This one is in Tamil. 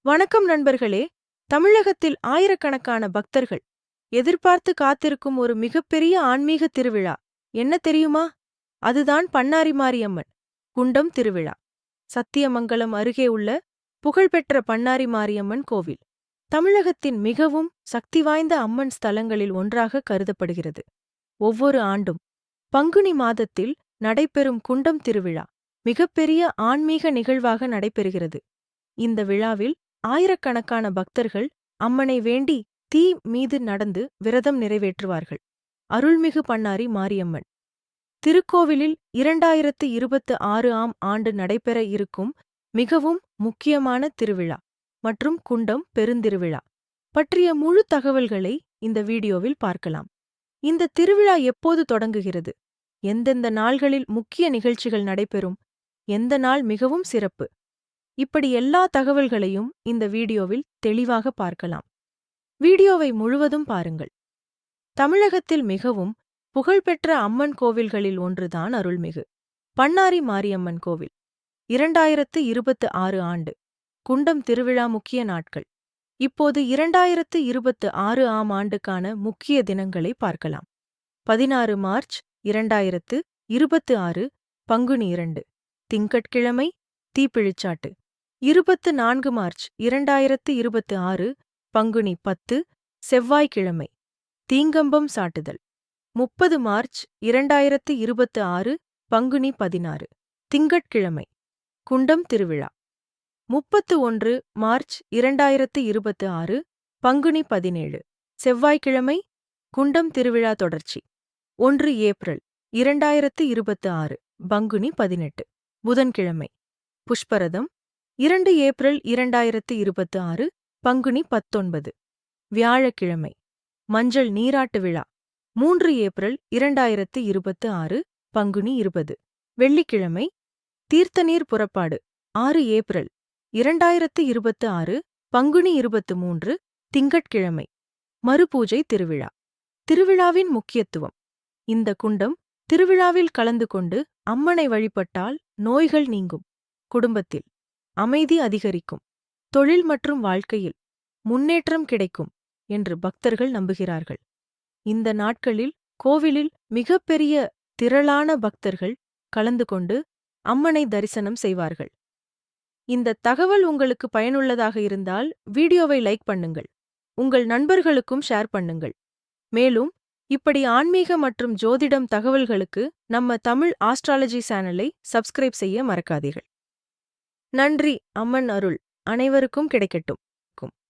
வணக்கம் நண்பர்களே. தமிழகத்தில் ஆயிரக்கணக்கான பக்தர்கள் எதிர்பார்த்து காத்திருக்கும் ஒரு மிகப்பெரிய ஆன்மீக திருவிழா என்ன தெரியுமா? அதுதான் பண்ணாரி மாரியம்மன் குண்டம் திருவிழா. சத்தியமங்கலம் அருகே உள்ள புகழ்பெற்ற பண்ணாரி மாரியம்மன் கோவில் தமிழகத்தின் மிகவும் சக்தி வாய்ந்த அம்மன் ஸ்தலங்களில் ஒன்றாக கருதப்படுகிறது. ஒவ்வொரு ஆண்டும் பங்குனி மாதத்தில் நடைபெறும் குண்டம் திருவிழா மிகப்பெரிய ஆன்மீக நிகழ்வாக நடைபெறுகிறது. இந்த விழாவில் ஆயிரக்கணக்கான பக்தர்கள் அம்மனை வேண்டி தீ மீது நடந்து விரதம் நிறைவேற்றுவார்கள். அருள்மிகு பண்ணாரி மாரியம்மன் திருக்கோவிலில் 2026ஆம் ஆண்டு நடைபெற இருக்கும் மிகவும் முக்கியமான திருவிழா மற்றும் குண்டம் பெருந்திருவிழா பற்றிய முழு தகவல்களை இந்த வீடியோவில் பார்க்கலாம். இந்த திருவிழா எப்போது தொடங்குகிறது, எந்தெந்த நாள்களில் முக்கிய நிகழ்ச்சிகள் நடைபெறும், எந்த நாள் மிகவும் சிறப்பு, இப்படி எல்லா தகவல்களையும் இந்த வீடியோவில் தெளிவாக பார்க்கலாம். வீடியோவை முழுவதும் பாருங்கள். தமிழகத்தில் மிகவும் புகழ்பெற்ற அம்மன் கோவில்களில் ஒன்றுதான் அருள்மிகு பண்ணாரி மாரியம்மன் கோவில். 2026 ஆண்டு குண்டம் திருவிழா முக்கிய நாட்கள். இப்போது 2026ஆம் ஆண்டுக்கான முக்கிய தினங்களை பார்க்கலாம். 16 மார்ச் 2026 பங்குனி 2 திங்கட்கிழமை தீப்பிழிச்சாட்டு. 24 மார்ச் 2026 பங்குனி 10 செவ்வாய்க்கிழமை தீங்கம்பம் சாட்டுதல். 30 மார்ச் 2026 பங்குனி 16 திங்கட்கிழமை குண்டம் திருவிழா. 31 மார்ச் 2026 பங்குனி 17 செவ்வாய்க்கிழமை குண்டம் திருவிழா தொடர்ச்சி. 1 ஏப்ரல் 2026 பங்குனி 18 புதன்கிழமை புஷ்பரதம். 2 ஏப்ரல் 2026 பங்குனி 19 வியாழக்கிழமை மஞ்சள் நீராட்டு விழா. 3 ஏப்ரல் 2026 பங்குனி 20 வெள்ளிக்கிழமை தீர்த்தநீர் புறப்பாடு. 6 ஏப்ரல் 2026 பங்குனி 23 திங்கட்கிழமை மறுபூஜை திருவிழா. திருவிழாவின் முக்கியத்துவம். இந்த குண்டம் திருவிழாவில் கலந்து கொண்டு அம்மனை வழிபட்டால் நோய்கள் நீங்கும், குடும்பத்தில் அமைதி அதிகரிக்கும், தொழில் மற்றும் வாழ்க்கையில் முன்னேற்றம் கிடைக்கும் என்று பக்தர்கள் நம்புகிறார்கள். இந்த நாட்களில் கோவிலில் மிகப்பெரிய திரளான பக்தர்கள் கலந்து கொண்டு அம்மனை தரிசனம் செய்வார்கள். இந்த தகவல் உங்களுக்கு பயனுள்ளதாக இருந்தால் வீடியோவை லைக் பண்ணுங்கள், உங்கள் நண்பர்களுக்கும் ஷேர் பண்ணுங்கள். மேலும் இப்படி ஆன்மீக மற்றும் ஜோதிடம் தகவல்களுக்கு நம்ம தமிழ் ஆஸ்ட்ராலஜி சேனலை சப்ஸ்கிரைப் செய்ய மறக்காதீர்கள். நன்றி. அம்மன் அருள் அனைவருக்கும் கிடைக்கட்டும்.